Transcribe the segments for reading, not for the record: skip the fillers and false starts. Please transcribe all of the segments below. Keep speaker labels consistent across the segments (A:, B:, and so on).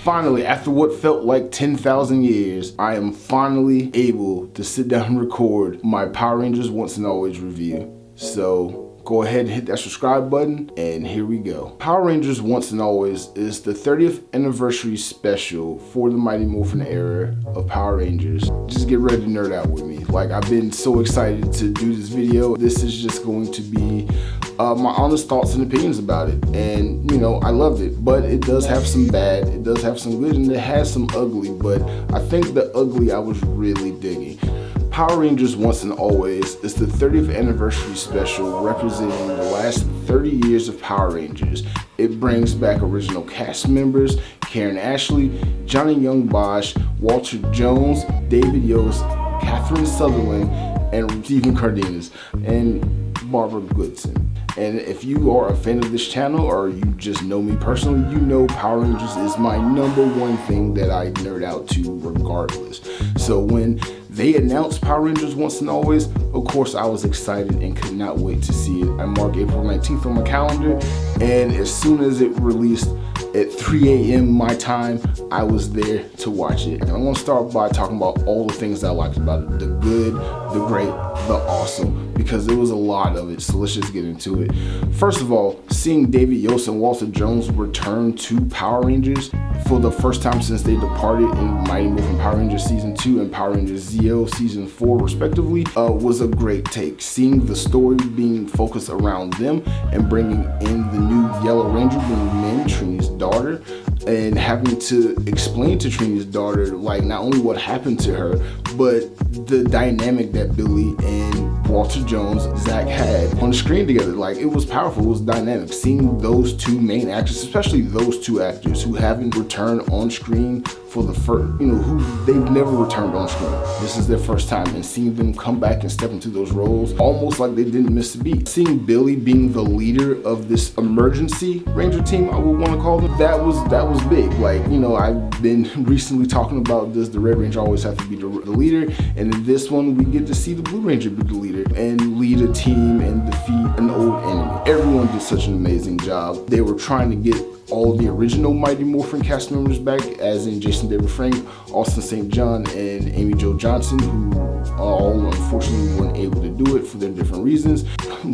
A: Finally, after what felt like 10,000 years, I am finally able to sit down and record my Power Rangers Once and Always review. So go ahead and hit that subscribe button, and here we go. Power Rangers Once and Always is the 30th anniversary special for the Mighty Morphin era of Power Rangers. Just get ready to nerd out with me. Like, I've been so excited to do this video. This is just going to be my honest thoughts and opinions about it. And, you know, I loved it, but it does have some bad, it does have some good, and it has some ugly, but I think the ugly I was really digging. Power Rangers Once and Always is the 30th anniversary special representing the last 30 years of Power Rangers. It brings back original cast members, Karen Ashley, Johnny Young Bosch, Walter Jones, David Yost, Katherine Sutherland, and Stephen Cardenas, and Barbara Goodson. And if you are a fan of this channel, or you just know me personally, you know Power Rangers is my #1 thing that I nerd out to regardless. So when they announced Power Rangers Once and Always, of course I was excited and could not wait to see it. I marked April 19th on my calendar, and as soon as it released at 3 a.m. my time, I was there to watch it. And I'm gonna start by talking about all the things I liked about it. The good, the great, the awesome, because there was a lot of it, so let's just get into it. First of all, seeing David Yost and Walter Jones return to Power Rangers for the first time since they departed in Mighty Morphin Power Rangers Season 2 and Power Rangers Zeo Season 4 respectively was a great take. Seeing the story being focused around them and bringing in the new Yellow Ranger being Min, Trini's daughter, and having to explain to Trini's daughter like not only what happened to her, but the dynamic that Billy and Walter Jones, Zack had on the screen together. Like, it was powerful, it was dynamic. Seeing those two main actors, especially those two actors who haven't returned on screen for the first, you know, who they've never returned on screen. This is their first time, and seeing them come back and step into those roles almost like they didn't miss a beat. Seeing Billy being the leader of this emergency ranger team, I would want to call them, that was big. Like, you know, I've been recently talking about, does the Red Ranger always have to be the leader? And in this one, we get to see the Blue Ranger be the leader and lead a team and defeat an old enemy. Everyone did such an amazing job. They were trying to get all the original Mighty Morphin cast members back, as in Jason David Frank, Austin St. John, and Amy Jo Johnson, who all unfortunately weren't able to do it for their different reasons.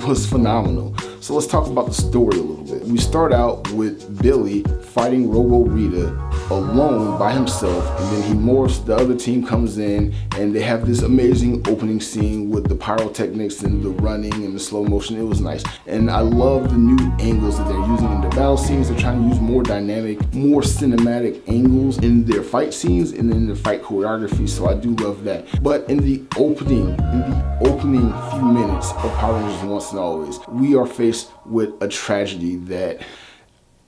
A: Was phenomenal. So let's talk about the story a little bit. We start out with Billy fighting Robo-Rita alone by himself, and then he morphs, the other team comes in, and they have this amazing opening scene with the pyrotechnics and the running and the slow motion. It was nice. And I love the new angles that they're using in their battle scenes. They're trying to use more dynamic, more cinematic angles in their fight scenes and in the fight choreography, so I do love that. But in the opening few minutes of Power Rangers Once and Always, we are faced with a tragedy that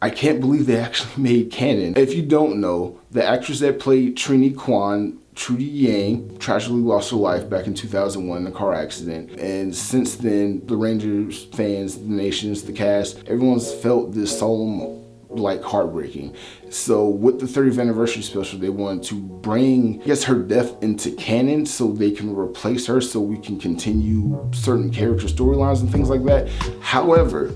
A: I can't believe they actually made canon. If you don't know, the actress that played Trini Kwan, Trudy Yang, tragically lost her life back in 2001 in a car accident. And since then, the Rangers fans, the nations, the cast, everyone's felt this solemn, like, heartbreaking. So with the 30th anniversary special, they wanted to bring, I guess, her death into canon so they can replace her, so we can continue certain character storylines and things like that. However,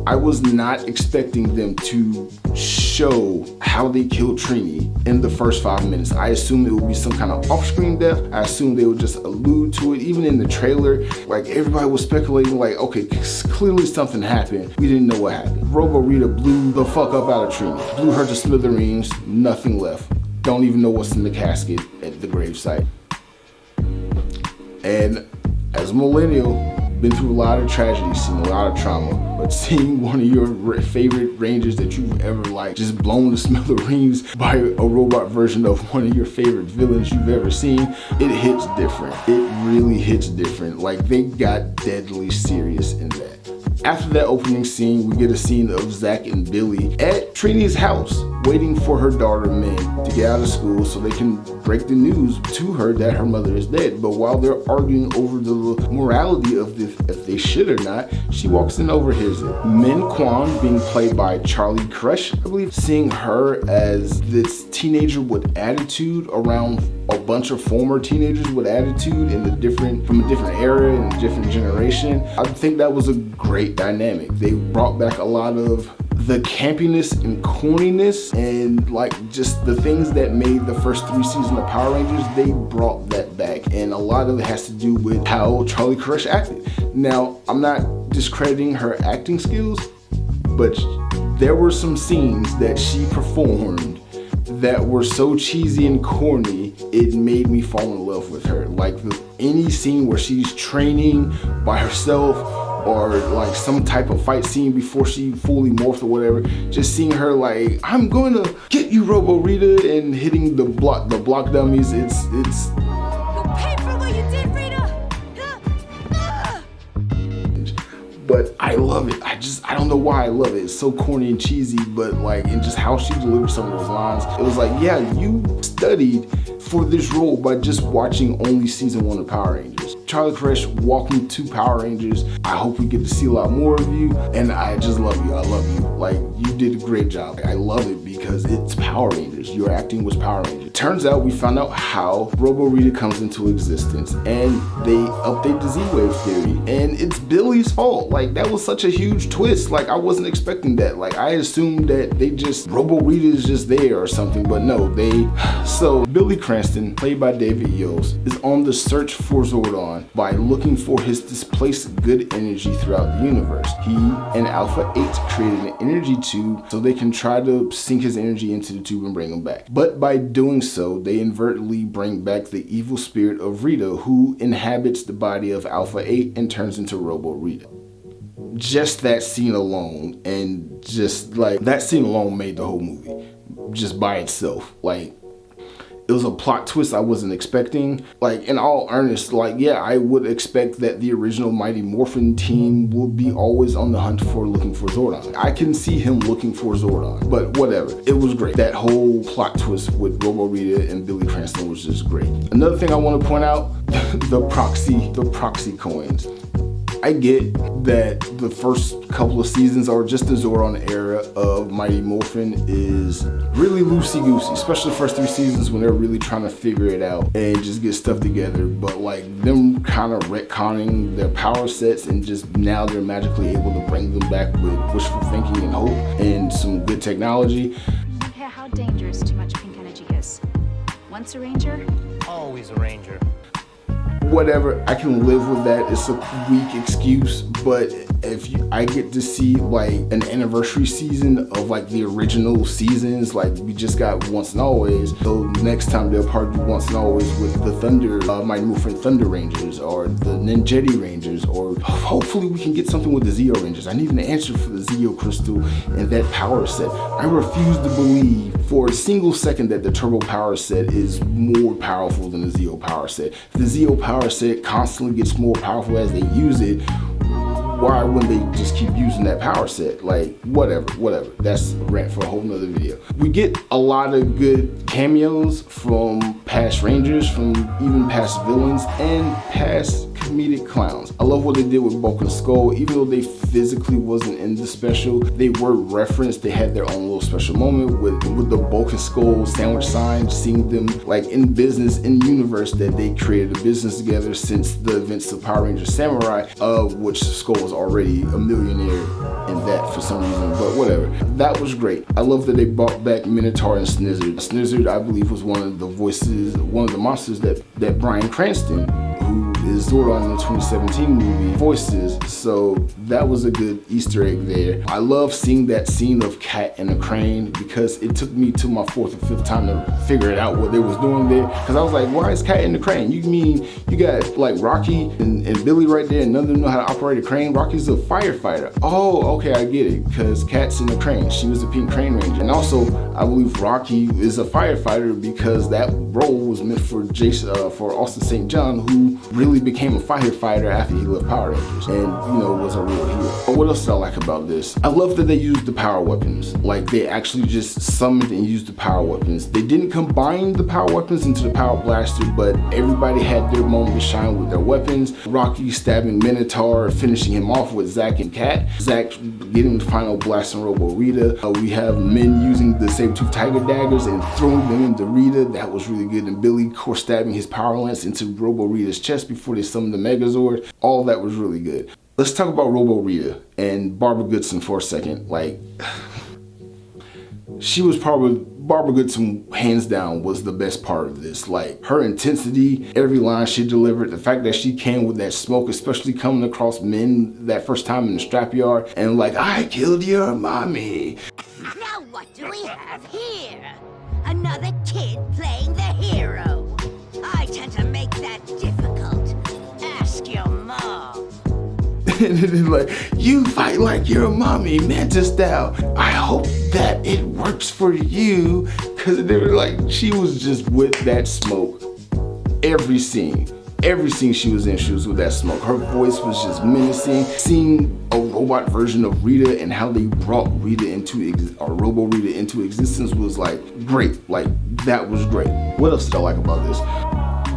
A: I was not expecting them to show how they killed Trini in the first 5 minutes. I assumed it would be some kind of off-screen death. I assumed they would just allude to it. Even in the trailer, like, everybody was speculating, like, okay, clearly something happened. We didn't know what happened. Robo-Rita blew the fuck up out of Trini. Blew her to smithereens, nothing left. Don't even know what's in the casket at the gravesite. And as a millennial, been through a lot of tragedy, seen a lot of trauma, but seeing one of your favorite Rangers that you've ever liked just blown to smithereens by a robot version of one of your favorite villains you've ever seen, it hits different. It really hits different. Like, they got deadly serious in that. After that opening scene, we get a scene of Zack and Billy at Trini's house, waiting for her daughter Min to get out of school so they can break the news to her that her mother is dead. But while they're arguing over the morality of this, if they should or not, she walks in and overhears it. Minh Kwan, being played by Charlie Kersh, I believe, seeing her as this teenager with attitude around a bunch of former teenagers with attitude from a different era and a different generation. I think that was a great dynamic. They brought back a lot of the campiness and corniness and like just the things that made the first 3 seasons of Power Rangers, they brought that back. And a lot of it has to do with how Charlie Kersh acted. Now, I'm not discrediting her acting skills, but there were some scenes that she performed that were so cheesy and corny, it made me fall in love with her. Like any scene where she's training by herself, or like some type of fight scene before she fully morphed or whatever, just seeing her like, I'm going to get you, Robo-Rita, and hitting the block dummies, it's
B: You'll pay for what you did, Rita!
A: But I love it. I don't know why I love it. It's so corny and cheesy, but like, and just how she delivered some of those lines, it was like, yeah, you studied for this role by just watching only season 1 of Power Rangers. Charlie Kersh, welcome to Power Rangers. I hope we get to see a lot more of you, and I just love you. I love you. Like, you did a great job. I love it because it's Power Rangers. Your acting was Power Rangers. Turns out we found out how Robo-Rita comes into existence, and they update the Z-Wave theory, and it's Billy's fault. Like, that was such a huge twist. Like, I wasn't expecting that. Like, I assumed that they just, Robo-Rita is just there or something, but no, so Billy Cranston, played by David Yost, is on the search for Zordon by looking for his displaced good energy throughout the universe. He and Alpha 8 created an energy tube so they can try to sink his energy into the tube and bring him back. But by doing so, they inadvertently bring back the evil spirit of Rita, who inhabits the body of Alpha 8 and turns into Robo-Rita. Just that scene alone, and just like, that scene alone made the whole movie, just by itself. Like, it was a plot twist I wasn't expecting. Like, in all earnest, like, yeah, I would expect that the original Mighty Morphin team would be always on the hunt for looking for Zordon. I can see him looking for Zordon, but whatever. It was great. That whole plot twist with Robo-Rita and Billy Cranston was just great. Another thing I want to point out, the proxy coins. I get that the first couple of seasons, or just the Zordon era of Mighty Morphin, is really loosey-goosey, especially the first 3 seasons when they're really trying to figure it out and just get stuff together. But like, them kind of retconning their power sets, and just now they're magically able to bring them back with wishful thinking and hope and some good technology.
C: I care how dangerous too much pink energy is. Once a ranger,
D: always a ranger.
A: Whatever, I can live with that. It's a weak excuse, but if I get to see like an anniversary season of like the original seasons, like we just got Once and Always, so next time they'll probably do Once and Always with the Thunder, Mighty Morphin Thunder Rangers, or the Ninjetti Rangers, or hopefully we can get something with the Zeo Rangers. I need an answer for the Zeo Crystal and that power set. I refuse to believe for a single second that the Turbo Power set is more powerful than the Zeo Power set. If the Zeo Power set constantly gets more powerful as they use it, why wouldn't they just keep using that power set? Like, whatever. That's a rant for a whole nother video. We get a lot of good cameos from past Rangers, from even past villains, and past comedic clowns. I love what they did with Bulk and Skull. Even though they physically wasn't in the special, they were referenced. They had their own little special moment with the Bulk and Skull sandwich sign, seeing them like in business, in universe, that they created a business together since the events of Power Rangers Samurai, of which Skull was already a millionaire in that for some reason, but whatever. That was great. I love that they brought back Minotaur and Snizzard. Snizzard, I believe, was one of the voices, one of the monsters that Bryan Cranston, who is Zordon in the 2017 movie, voices. So that was a good Easter egg there. I love seeing that scene of Kat and the crane, because it took me to my 4th or 5th time to figure it out what they was doing there. Because I was like, why is Kat in the crane? You mean you got like Rocky and Billy right there, and none of them know how to operate a crane? Rocky's a firefighter. Oh, okay, I get it. Because Kat's in the crane. She was a pink crane ranger. And also, I believe Rocky is a firefighter because that role was meant for for Austin St. John, who really became a firefighter after he left Power Rangers, and was a real hero. But what else did I like about this? I love that they used the power weapons. Like, they actually just summoned and used the power weapons. They didn't combine the power weapons into the power blaster, but everybody had their moment to shine with their weapons. Rocky stabbing Minotaur, finishing him off with Zack and Kat. Zack getting the final blast on Robo-Rita. We have men using the saber-tooth tiger daggers and throwing them into Rita. That was really good. And Billy, of course, stabbing his power lance into Robo-Rita's chest before they summoned the Megazord. All that was really good. Let's talk about Robo-Rita and Barbara Goodson for a second. Like, she was probably, Barbara Goodson, hands down, was the best part of this. Like, her intensity, every line she delivered, the fact that she came with that smoke, especially coming across men that first time in the scrapyard, and like, I killed your mommy.
B: Now what do we have here? Another kid playing the hero. I tend to make that difficult. Ask your mom.
A: And then like, you fight like your mommy, Manta style. I hope that it works for you. Cause they were like, she was just with that smoke. Every scene she was in, she was with that smoke. Her voice was just menacing. Seeing a robot version of Rita and how they brought Rita into, or Robo-Rita into existence was like great. Like, that was great. What else did I like about this?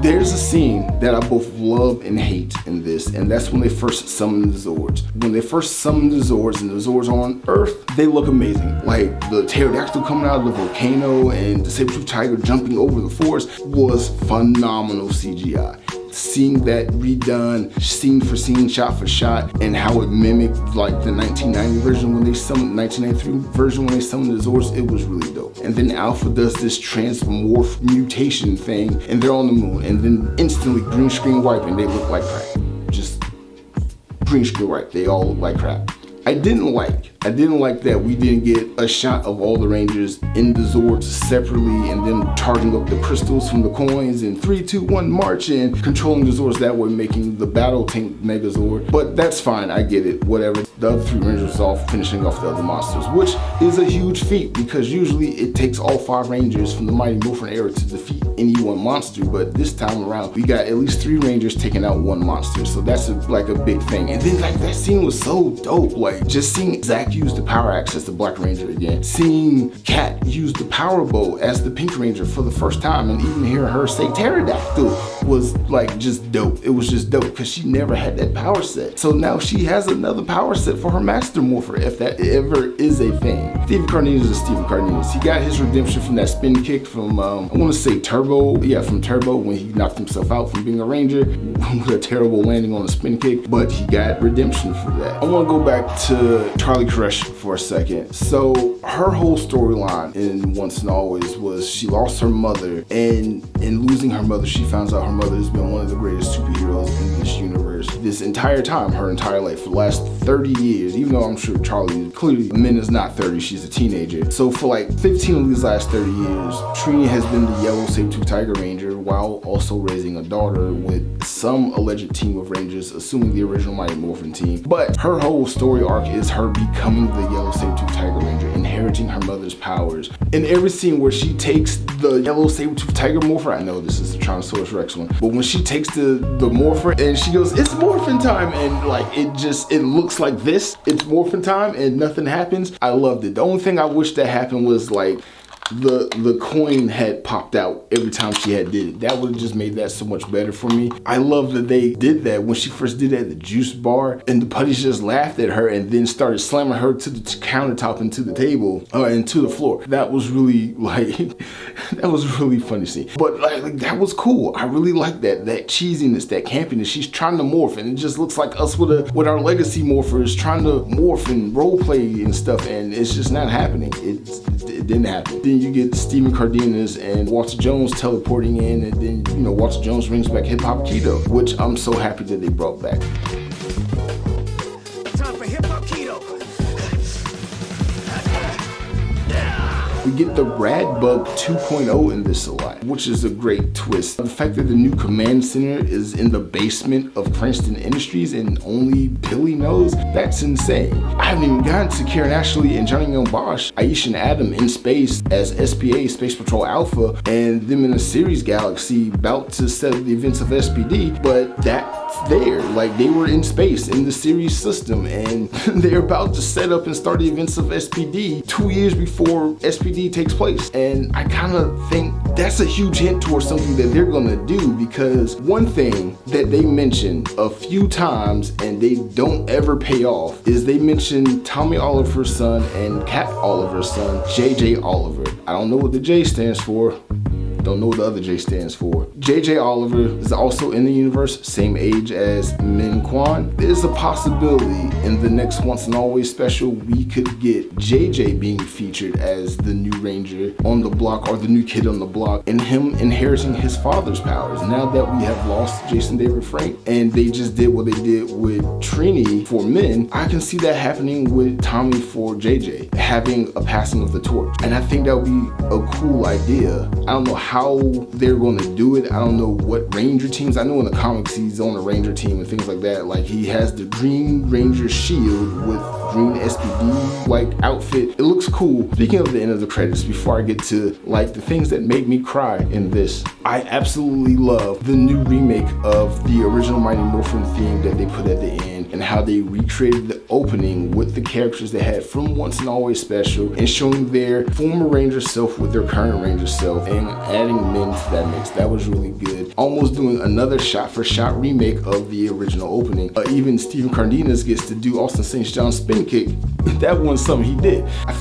A: There's a scene that I both love and hate in this, and that's when they first summon the Zords. When they first summon the Zords and the Zords on Earth, they look amazing. Like, the pterodactyl coming out of the volcano and the saber-toothed tiger jumping over the forest was phenomenal CGI. Seeing that redone, scene for scene, shot for shot, and how it mimicked like the 1990 version when they summoned, 1993 version when they summoned the Zords, it was really dope. And then Alpha does this transmorph mutation thing, and they're on the moon, and then instantly green screen wipe, and they look like crap. Just green screen wipe, they all look like crap. I didn't like that we didn't get a shot of all the Rangers in the Zords separately and then charging up the crystals from the coins and 3, 2, 1 march and controlling the Zords that way, making the battle tank Megazord. But that's fine, I get it, whatever. The other 3 Rangers all finishing off the other monsters, which is a huge feat because usually it takes all 5 Rangers from the Mighty Morphin era to defeat any one monster, but this time around we got at least 3 Rangers taking out 1 monster, so that's like a big thing. And then like that scene was so dope, like just seeing Zack use the power axe as the Black Ranger again, seeing Kat use the power bow as the Pink Ranger for the first time, and even hearing her say pterodactyl was like just dope. It was just dope because she never had that power set, so now she has another power set for her Master Morpher, if that ever is a thing. Stephen Cardenas is Stephen Cardenas. He got his redemption from that spin kick from I want to say Turbo, yeah, from Turbo, when he knocked himself out from being a Ranger with a terrible landing on a spin kick, but he got redemption for that. I want to go back to Charlie Kersh for a second. So her whole storyline in Once and Always was she lost her mother, and in losing her mother, she finds out her mother has been one of the greatest superheroes in this universe this entire time, her entire life, for the last 30 years, even though I'm sure Charlie, clearly Minna's not 30, she's a teenager. So for like 15 of these last 30 years, Trini has been the yellow saber-toothed tiger ranger while also raising a daughter with some alleged team of rangers, assuming the original Mighty Morphin team. But her whole story arc is her becoming the yellow saber-toothed tiger ranger, inheriting her mother's powers. In every scene where she takes the yellow saber-toothed tiger morpher, I know this is the Tyrannosaurus Rex one, but when she takes the morpher and she goes, it's morphin time, and like it looks like this, it's morphin time, and nothing happens. I loved it. The only thing I wish that happened was like the coin had popped out every time she had did it. That would have just made that so much better for me. I love that they did that when she first did it at the juice bar, and the putties just laughed at her and then started slamming her to the countertop and to the table and to the floor. That was really like that was really funny scene. But like that was cool. I really like that cheesiness, that campiness. She's trying to morph, and it just looks like us with our legacy morphers trying to morph and role play and stuff, and it's just not happening. It didn't happen. Then you get Stephen Cardenas and Walter Jones teleporting in, and then, you know, Walter Jones brings back Hip Hop Keto, which I'm so happy that they brought back.
D: Time for Hip Hop Keto.
A: We get the Rad Bug 2.0 in this a lot, which is a great twist. The fact that the new command center is in the basement of Cranston Industries and only Billy knows, that's insane. I haven't even gotten to Karen Ashley and Johnny Young Bosch, Aisha and Adam in space as SPA, Space Patrol Alpha, and them in a Ceres galaxy about to set up the events of SPD, but that's there. Like, they were in space in the Ceres system, and they're about to set up and start the events of SPD 2 years before SPD takes place. And I kind of think that's a huge hint towards something that they're gonna do, because one thing that they mentioned a few times and they don't ever pay off is they mention Tommy Oliver's son and Kat Oliver's son, JJ Oliver. I don't know what the J stands for. Don't know what the other J stands for. JJ Oliver is also in the universe, same age as Minh Kwan. There's a possibility in the next Once and Always special we could get JJ being featured as the new Ranger on the block, or the new kid on the block, and him inheriting his father's powers. Now that we have lost Jason David Frank and they just did what they did with Trini for Minh, I can see that happening with Tommy for JJ, having a passing of the torch. And I think that would be a cool idea. I don't know how they're going to do it. I don't know what Ranger teams. I know in the comics he's on a Ranger team and things like that. Like he has the Green Ranger shield with green SPD like outfit. It looks cool. Speaking of the end of the credits, before I get to like the things that made me cry in this, I absolutely love the new remake of the original Mighty Morphin theme that they put at the end, and how they recreated the opening with the characters they had from Once and Always special, and showing their former Ranger self with their current Ranger self, and adding Minh to that mix. That was really good. Almost doing another shot-for-shot remake of the original opening. Even Stephen Cardenas gets to do Austin St. John's spin kick. That wasn't something he did. I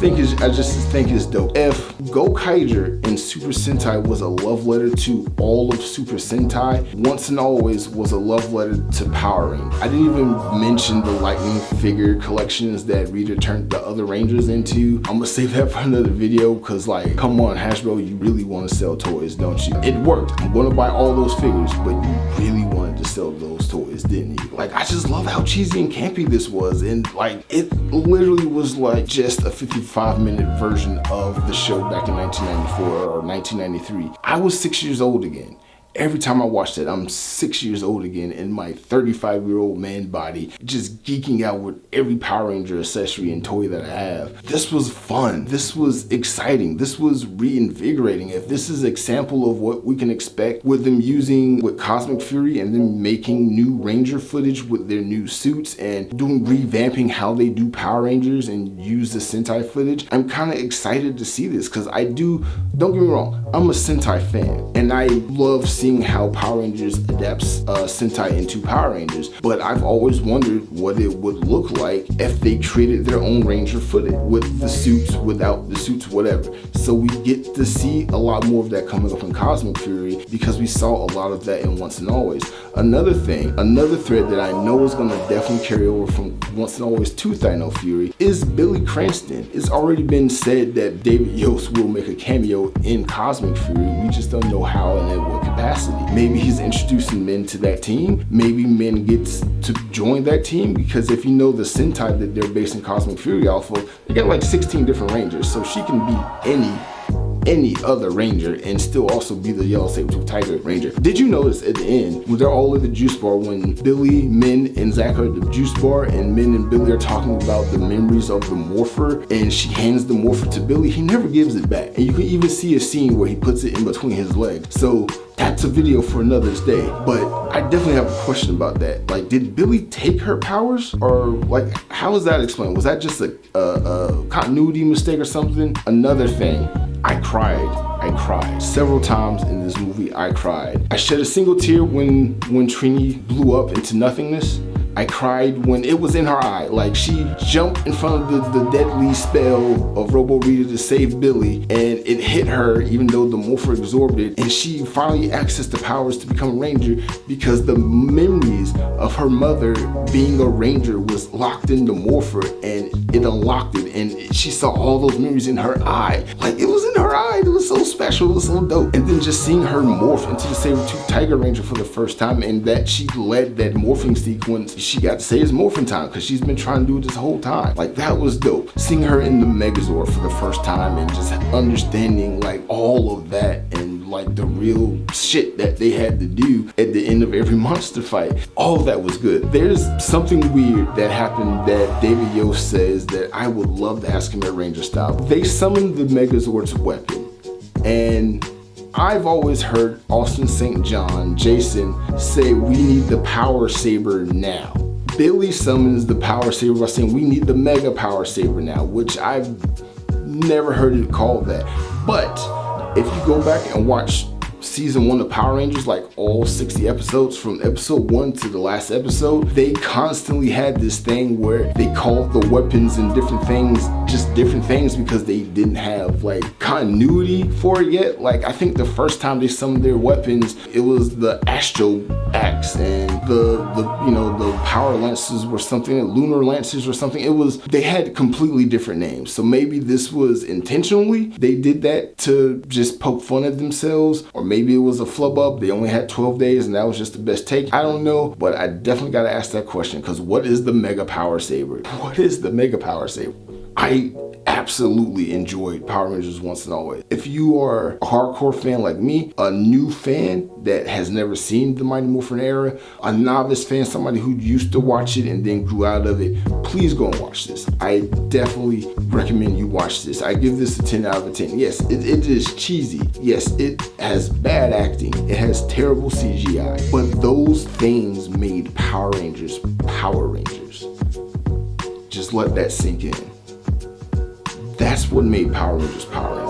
A: just think it's dope. If Gokaiger in Super Sentai was a love letter to all of Super Sentai, Once and Always was a love letter to Power Rangers. I didn't even mention the lightning figure collections that Rita turned the other Rangers into. I'm gonna save that for another video, because like, come on Hasbro, you really want to sell toys, don't you? It worked. I'm gonna buy all those figures, but you really wanted to sell those toys, didn't you? Like, I just love how cheesy and campy this was, and like, it literally was like just a 55-minute version of the show back in 1994 or 1993. I was 6 years old again. Every time I watched it, I'm 6 years old again in my 35-year-old man body, just geeking out with every Power Ranger accessory and toy that I have. This was fun. This was exciting. This was reinvigorating. If this is an example of what we can expect with them using with Cosmic Fury and then making new Ranger footage with their new suits and doing revamping how they do Power Rangers and use the Sentai footage, I'm kind of excited to see this, because don't get me wrong, I'm a Sentai fan and I love seeing how Power Rangers adapts Sentai into Power Rangers, but I've always wondered what it would look like if they created their own Ranger footage with the suits, without the suits, whatever. So we get to see a lot more of that coming up in Cosmic Fury, because we saw a lot of that in Once and Always. Another thread that I know is going to definitely carry over from Once and Always to Dino Fury is Billy Cranston. It's already been said that David Yost will make a cameo in Cosmic Fury. We just don't know how and in what capacity. Maybe he's introducing Minh to that team. Maybe Minh gets to join that team, because if you know the Sentai that they're basing Cosmic Fury off of, they got like 16 different Rangers, so she can be any other Ranger and still also be the Yellow Saber-Tooth Tiger Ranger. Did you notice at the end, when they're all at the juice bar, when Billy, Minh, and Zack are at the juice bar, and Minh and Billy are talking about the memories of the Morpher, and she hands the Morpher to Billy, he never gives it back. And you can even see a scene where he puts it in between his legs. So that's a video for another day. But I definitely have a question about that. Like, did Billy take her powers? Or like, how is that explained? Was that just a continuity mistake or something? Another thing, I cried several times in this movie. I cried. I shed a single tear when Trini blew up into nothingness. I cried when it was in her eye. Like, she jumped in front of the deadly spell of Robo-Rita to save Billy, and it hit her even though the Morpher absorbed it, and she finally accessed the powers to become a Ranger, because the memories of her mother being a Ranger was locked in the Morpher, and it unlocked it, and she saw all those memories in her eye. Like, it was in her eye. It was so special. It was so dope. And then just seeing her morph into the Saber-Tooth Tiger Ranger for the first time, and that she led that morphing sequence, she got to say it's morphing time, because she's been trying to do it this whole time. Like, that was dope. Seeing her in the Megazord for the first time and just understanding like all of that, and like the real shit that they had to do at the end of every monster fight. All of that was good. There's something weird that happened that David Yost says that I would love to ask him at Ranger style. They summoned the Megazord's weapon, and I've always heard Austin St. John, Jason, say we need the Power Saber now. Billy summons the Power Saber by saying we need the Mega Power Saber now, which I've never heard it called that. But if you go back and watch season 1 of Power Rangers, like all 60 episodes, from episode 1 to the last episode, they constantly had this thing where they called the weapons and different things just different things because they didn't have like continuity for it yet. Like, I think the first time they summoned their weapons, it was the Astro Axe and the Power Lances were something, Lunar Lances or something. They had completely different names. So maybe this was intentionally, they did that to just poke fun at themselves, or maybe it was a flub up. They only had 12 days and that was just the best take. I don't know, but I definitely got to ask that question, because what is the Mega Power Saber? What is the Mega Power Saber? I absolutely enjoyed Power Rangers Once and Always. If you are a hardcore fan like me, a new fan that has never seen the Mighty Morphin era, a novice fan, somebody who used to watch it and then grew out of it, please go and watch this. I definitely recommend you watch this. I give this a 10 out of 10. Yes, it is cheesy. Yes, it has bad acting. It has terrible CGI. But those things made Power Rangers Power Rangers. Just let that sink in. That's what made Power Rangers Power Rangers.